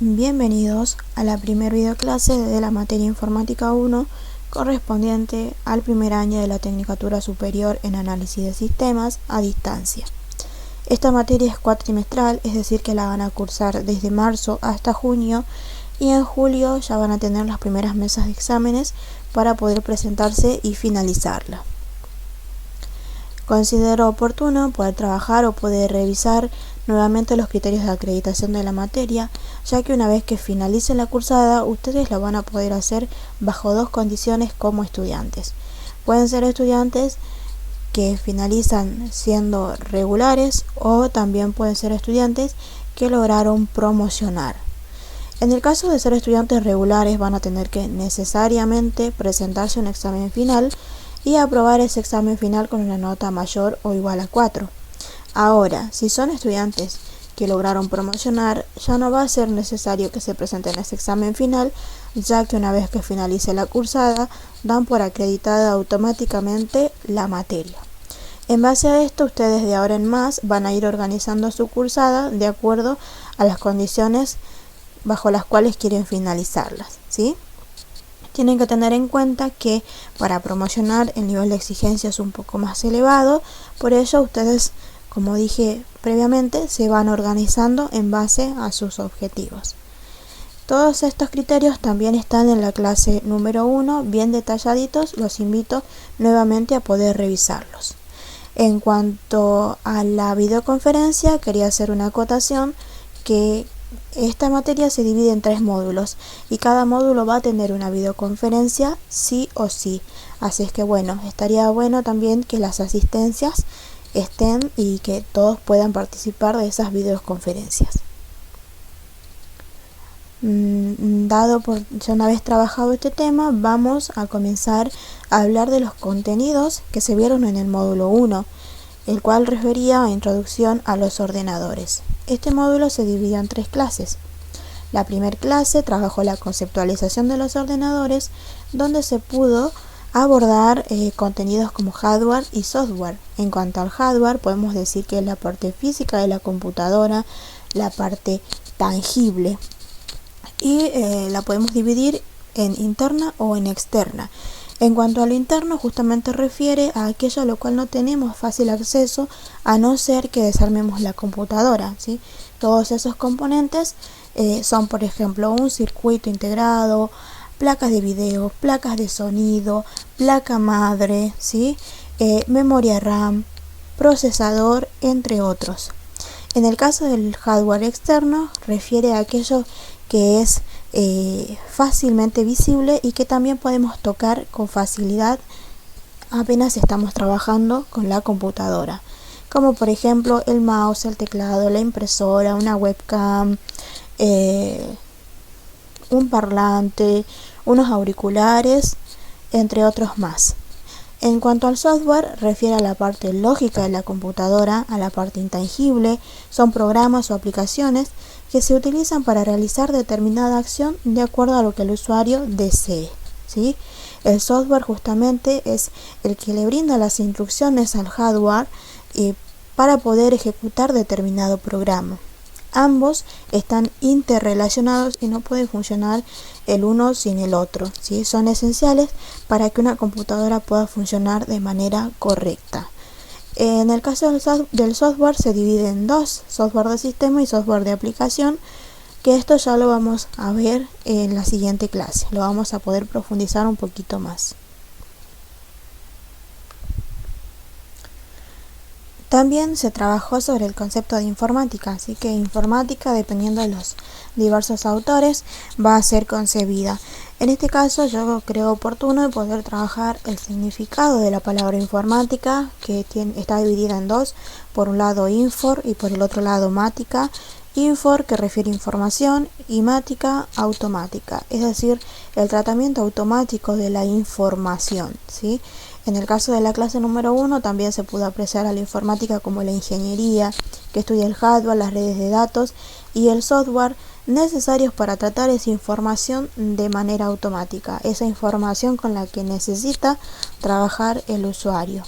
Bienvenidos a la primer videoclase de la materia Informática 1 correspondiente al primer año de la Tecnicatura Superior en Análisis de Sistemas a distancia. Esta materia es cuatrimestral, es decir que la van a cursar desde marzo hasta junio y en julio ya van a tener las primeras mesas de exámenes para poder presentarse y finalizarla. Considero oportuno poder trabajar o poder revisar nuevamente los criterios de acreditación de la materia, ya que una vez que finalice la cursada, ustedes lo van a poder hacer bajo dos condiciones como estudiantes. Pueden ser estudiantes que finalizan siendo regulares o también pueden ser estudiantes que lograron promocionar. En el caso de ser estudiantes regulares, van a tener que necesariamente presentarse un examen final y aprobar ese examen final con una nota mayor o igual a 4. Ahora, si son estudiantes que lograron promocionar, ya no va a ser necesario que se presenten ese examen final, ya que una vez que finalice la cursada, dan por acreditada automáticamente la materia. En base a esto, ustedes de ahora en más van a ir organizando su cursada de acuerdo a las condiciones bajo las cuales quieren finalizarlas, ¿sí? Tienen que tener en cuenta que para promocionar el nivel de exigencia es un poco más elevado, por ello ustedes, como dije previamente, se van organizando en base a sus objetivos. Todos estos criterios también están en la clase número 1, bien detalladitos, los invito nuevamente a poder revisarlos. En cuanto a la videoconferencia, quería hacer una acotación que esta materia se divide en 3 módulos y cada módulo va a tener una videoconferencia sí o sí. Así es que bueno, estaría bueno también que las asistencias estén y que todos puedan participar de esas videoconferencias. Dado por ya una vez trabajado este tema, vamos a comenzar a hablar de los contenidos que se vieron en el módulo 1, el cual refería a introducción a los ordenadores. Este módulo se dividió en 3 clases. La primera clase trabajó la conceptualización de los ordenadores, donde se pudo abordar contenidos como hardware y software. En cuanto al hardware, podemos decir que es la parte física de la computadora, la parte tangible, y la podemos dividir en interna o en externa. En cuanto a lo interno, justamente refiere a aquello a lo cual no tenemos fácil acceso a no ser que desarmemos la computadora, ¿sí? Todos esos componentes son, por ejemplo, un circuito integrado, placas de video, placas de sonido, placa madre, ¿sí? Memoria RAM, procesador, entre otros. En el caso del hardware externo, refiere a aquello que es fácilmente visible y que también podemos tocar con facilidad apenas estamos trabajando con la computadora, como por ejemplo el mouse, el teclado, la impresora, una webcam, un parlante, unos auriculares, entre otros más. En cuanto al software, refiere a la parte lógica de la computadora, a la parte intangible, son programas o aplicaciones que se utilizan para realizar determinada acción de acuerdo a lo que el usuario desee, ¿sí? El software justamente es el que le brinda las instrucciones al hardware para poder ejecutar determinado programa. Ambos están interrelacionados y no pueden funcionar el uno sin el otro, ¿sí? Son esenciales para que una computadora pueda funcionar de manera correcta. En el caso del software se divide en 2, software de sistema y software de aplicación, que esto ya lo vamos a ver en la siguiente clase, lo vamos a poder profundizar un poquito más. También se trabajó sobre el concepto de informática, así que informática, dependiendo de los diversos autores, va a ser concebida. En este caso yo creo oportuno poder trabajar el significado de la palabra informática, que está dividida en 2, por un lado infor y por el otro lado mática. Infor, que refiere a información, y mática, automática, es decir, el tratamiento automático de la información, ¿sí? En el caso de la clase número 1 también se pudo apreciar a la informática como la ingeniería, que estudia el hardware, las redes de datos y el software necesarios para tratar esa información de manera automática, esa información con la que necesita trabajar el usuario.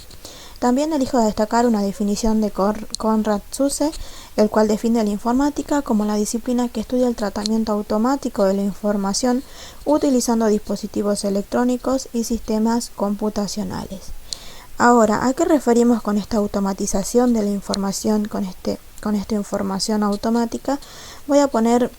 También elijo destacar una definición de Konrad Zuse, el cual define la informática como la disciplina que estudia el tratamiento automático de la información utilizando dispositivos electrónicos y sistemas computacionales. Ahora, ¿a qué referimos con esta automatización de la información, con esta información automática? Voy a poner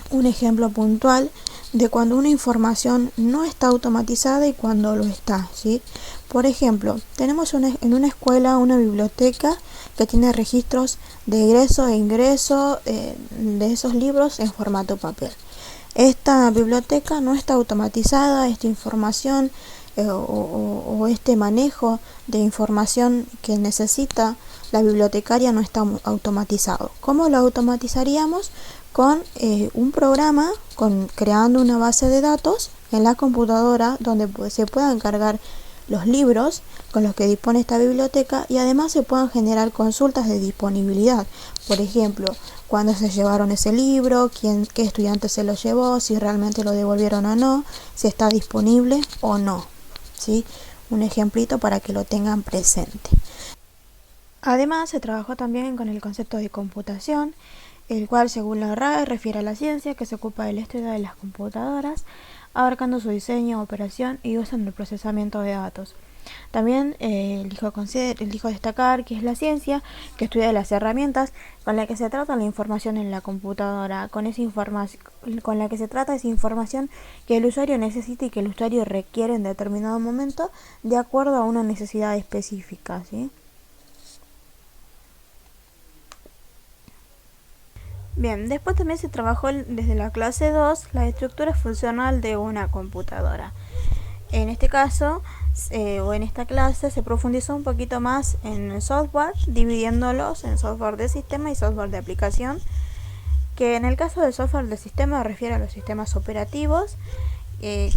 un ejemplo puntual de cuando una información no está automatizada y cuando lo está, ¿sí? Por ejemplo, tenemos en una escuela una biblioteca que tiene registros de egreso e ingreso de esos libros en formato papel. Esta biblioteca no está automatizada, esta información o este manejo de información que necesita la bibliotecaria no está automatizado. ¿Cómo lo automatizaríamos? Con un programa, creando una base de datos en la computadora donde se puedan cargar los libros con los que dispone esta biblioteca y además se puedan generar consultas de disponibilidad. Por ejemplo, cuándo se llevaron ese libro, qué estudiante se lo llevó, si realmente lo devolvieron o no, si está disponible o no, ¿sí? Un ejemplito para que lo tengan presente. Además, se trabajó también con el concepto de computación, el cual, según la RAE, refiere a la ciencia que se ocupa del estudio de las computadoras, abarcando su diseño, operación y uso en el procesamiento de datos. También elijo destacar que es la ciencia que estudia las herramientas con las que se trata la información en la computadora, con la que se trata esa información que el usuario necesita y que el usuario requiere en determinado momento de acuerdo a una necesidad específica, ¿sí? Bien, después también se trabajó desde la clase 2 la estructura funcional de una computadora. En este caso, o en esta clase, se profundizó un poquito más en el software, dividiéndolos en software de sistema y software de aplicación, que en el caso del software de sistema refiere a los sistemas operativos,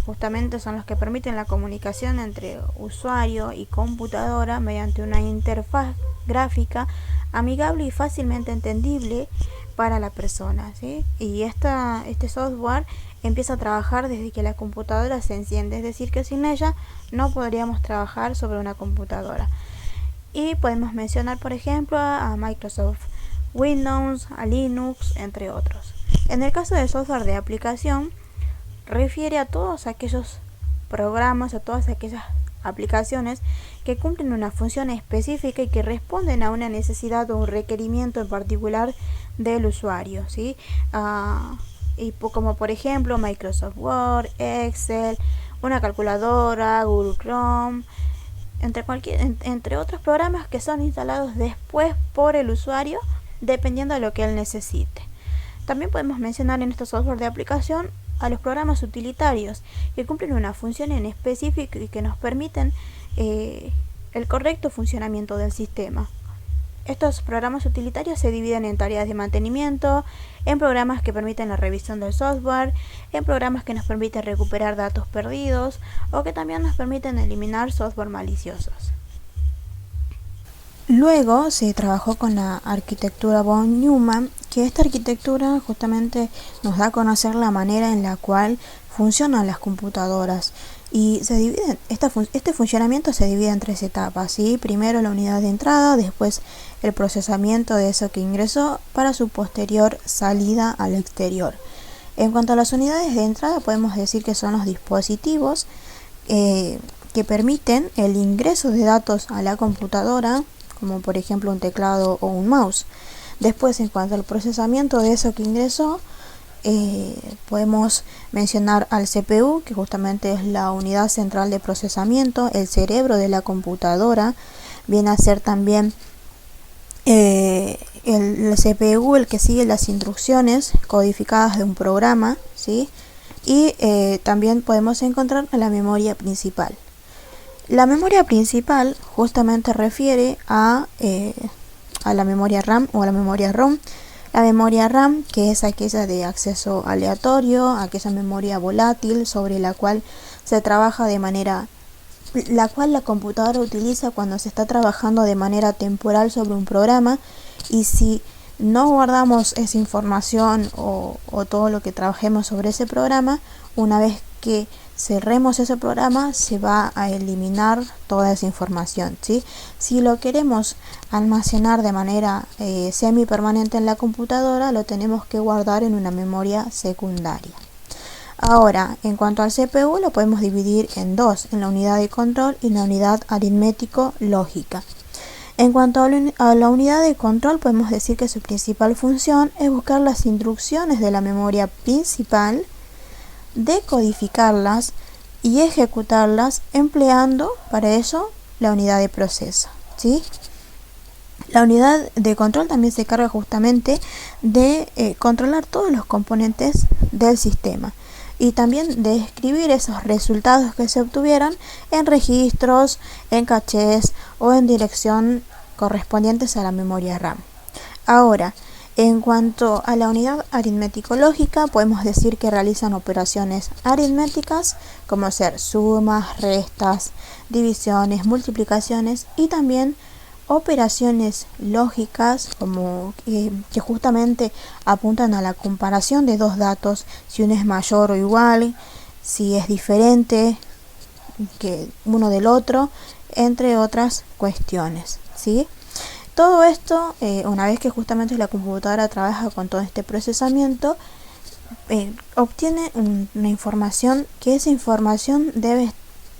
justamente son los que permiten la comunicación entre usuario y computadora mediante una interfaz gráfica amigable y fácilmente entendible para la persona, ¿sí? Y este software empieza a trabajar desde que la computadora se enciende, es decir, que sin ella no podríamos trabajar sobre una computadora. Y podemos mencionar, por ejemplo, a Microsoft Windows, a Linux, entre otros. En el caso del software de aplicación, refiere a todos aquellos programas, a todas aquellas aplicaciones que cumplen una función específica y que responden a una necesidad o un requerimiento en particular del usuario, ¿sí? Como por ejemplo Microsoft Word, Excel, una calculadora, Google Chrome, entre otros programas que son instalados después por el usuario dependiendo de lo que él necesite. También podemos mencionar en estos software de aplicación a los programas utilitarios que cumplen una función en específico y que nos permiten el correcto funcionamiento del sistema. Estos programas utilitarios se dividen en tareas de mantenimiento, en programas que permiten la revisión del software, en programas que nos permiten recuperar datos perdidos o que también nos permiten eliminar software maliciosos. Luego se trabajó con la arquitectura von Neumann, que esta arquitectura justamente nos da a conocer la manera en la cual funcionan las computadoras. Y este funcionamiento se divide en 3 etapas, ¿sí? Primero la unidad de entrada, después el procesamiento de eso que ingresó para su posterior salida al exterior. En cuanto a las unidades de entrada, podemos decir que son los dispositivos que permiten el ingreso de datos a la computadora, como por ejemplo un teclado o un mouse. Después, en cuanto al procesamiento de eso que ingresó, podemos mencionar al CPU, que justamente es la unidad central de procesamiento, el cerebro de la computadora. Viene a ser también el CPU el que sigue las instrucciones codificadas de un programa, ¿sí? Y también podemos encontrar la memoria principal. La memoria principal justamente refiere a la memoria RAM o a la memoria ROM. La memoria RAM, que es aquella de acceso aleatorio, aquella memoria volátil sobre la cual se trabaja la cual la computadora utiliza cuando se está trabajando de manera temporal sobre un programa, y si no guardamos esa información o todo lo que trabajemos sobre ese programa, una vez que cerremos ese programa, se va a eliminar toda esa información, ¿sí? Si lo queremos almacenar de manera semipermanente en la computadora, lo tenemos que guardar en una memoria secundaria. Ahora, en cuanto al CPU, lo podemos dividir en dos, en la unidad de control y la unidad aritmético-lógica. En cuanto a la unidad de control, podemos decir que su principal función es buscar las instrucciones de la memoria principal, decodificarlas y ejecutarlas empleando para eso la unidad de proceso, ¿sí? La unidad de control también se encarga justamente de controlar todos los componentes del sistema y también de escribir esos resultados que se obtuvieron en registros, en cachés o en dirección correspondientes a la memoria RAM. Ahora, en cuanto a la unidad aritmético-lógica, podemos decir que realizan operaciones aritméticas como ser sumas, restas, divisiones, multiplicaciones y también operaciones lógicas como que justamente apuntan a la comparación de dos datos, si uno es mayor o igual, si es diferente que uno del otro, entre otras cuestiones, ¿sí? Todo esto, una vez que justamente la computadora trabaja con todo este procesamiento, obtiene una información que esa información debe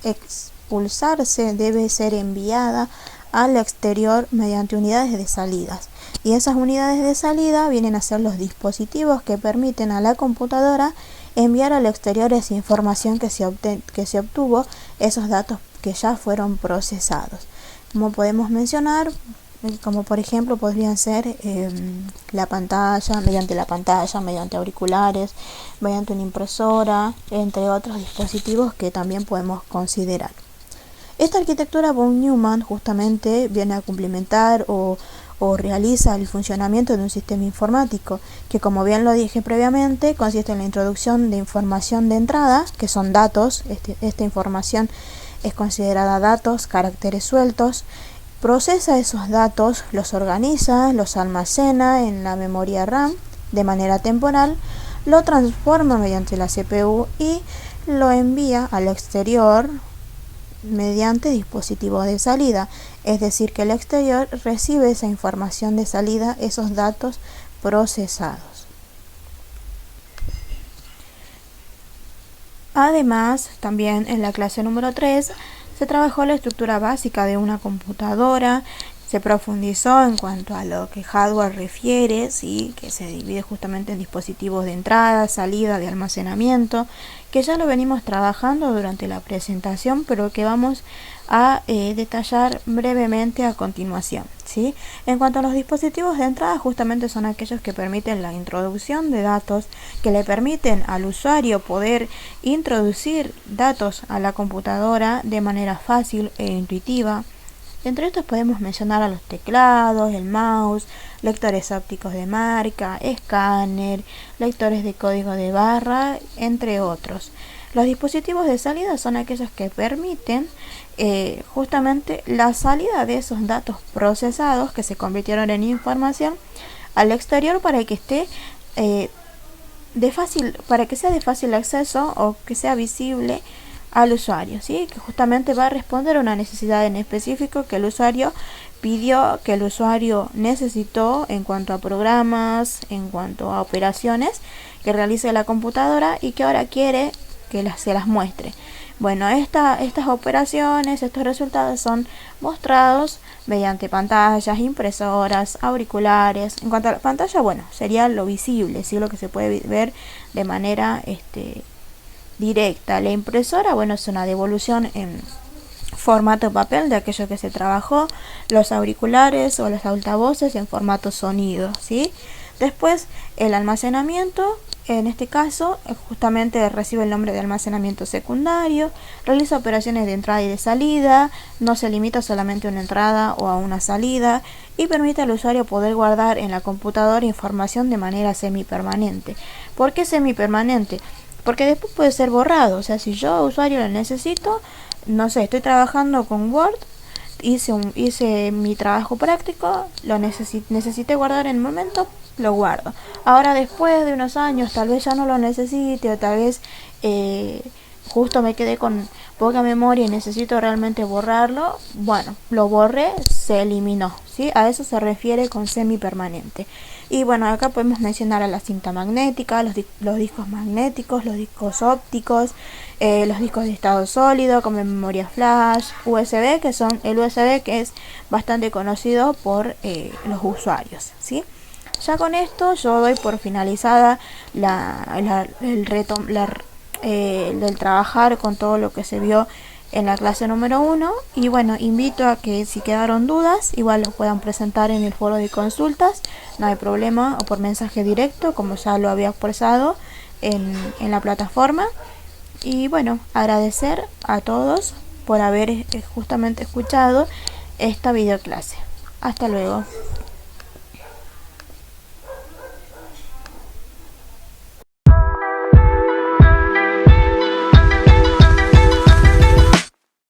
expulsarse, debe ser enviada al exterior mediante unidades de salidas, y esas unidades de salida vienen a ser los dispositivos que permiten a la computadora enviar al exterior esa información que se obtuvo, esos datos que ya fueron procesados. Como podemos mencionar, como por ejemplo podrían ser la pantalla, mediante auriculares, mediante una impresora, entre otros dispositivos que también podemos considerar. Esta arquitectura von Neumann justamente viene a complementar o realiza el funcionamiento de un sistema informático que, como bien lo dije previamente, consiste en la introducción de información de entrada, que son datos. Esta información es considerada datos, caracteres sueltos. Procesa esos datos, los organiza, los almacena en la memoria RAM de manera temporal, lo transforma mediante la CPU y lo envía al exterior mediante dispositivos de salida, es decir, que el exterior recibe esa información de salida, esos datos procesados. Además, también en la clase número 3 se trabajó la estructura básica de una computadora, se profundizó en cuanto a lo que hardware refiere, ¿sí? Que se divide justamente en dispositivos de entrada, salida, de almacenamiento, que ya lo venimos trabajando durante la presentación, pero que vamos a detallar brevemente a continuación, ¿sí? En cuanto a los dispositivos de entrada, justamente son aquellos que permiten la introducción de datos, que le permiten al usuario poder introducir datos a la computadora de manera fácil e intuitiva. Entre estos podemos mencionar a los teclados, el mouse, lectores ópticos de marca, escáner, lectores de código de barra, entre otros. Los dispositivos de salida son aquellos que permiten justamente la salida de esos datos procesados que se convirtieron en información al exterior para que esté para que sea de fácil acceso o que sea visible al usuario, ¿sí? Que justamente va a responder a una necesidad en específico que el usuario pidió, que el usuario necesitó en cuanto a programas, en cuanto a operaciones que realice la computadora y que ahora quiere que se las muestre. Bueno, estas operaciones, estos resultados son mostrados mediante pantallas, impresoras, auriculares. En cuanto a la pantalla, bueno, sería lo visible, ¿sí? Lo que se puede ver de manera directa. La impresora, bueno, es una devolución en formato papel de aquello que se trabajó. Los auriculares o los altavoces en formato sonido, ¿sí? Después, el almacenamiento, en este caso, justamente recibe el nombre de almacenamiento secundario, realiza operaciones de entrada y de salida, no se limita solamente a una entrada o a una salida y permite al usuario poder guardar en la computadora información de manera semipermanente. ¿Por qué semipermanente? Porque después puede ser borrado, o sea, si yo usuario lo necesito, no sé, estoy trabajando con Word, hice mi trabajo práctico, lo necesité guardar en el momento, lo guardo. Ahora después de unos años tal vez ya no lo necesite o tal vez justo me quedé con poca memoria y necesito realmente borrarlo, bueno, lo borré, se eliminó, ¿sí? A eso se refiere con semipermanente. Y bueno, acá podemos mencionar a la cinta magnética, los discos magnéticos, los discos ópticos, los discos de estado sólido como memoria flash, USB, que son el USB que es bastante conocido por los usuarios, ¿sí? Ya con esto yo doy por finalizada el trabajar con todo lo que se vio en la clase número 1 y bueno, invito a que si quedaron dudas igual lo puedan presentar en el foro de consultas, no hay problema, o por mensaje directo como ya lo había expresado en la plataforma. Y bueno, agradecer a todos por haber justamente escuchado esta videoclase. Hasta luego.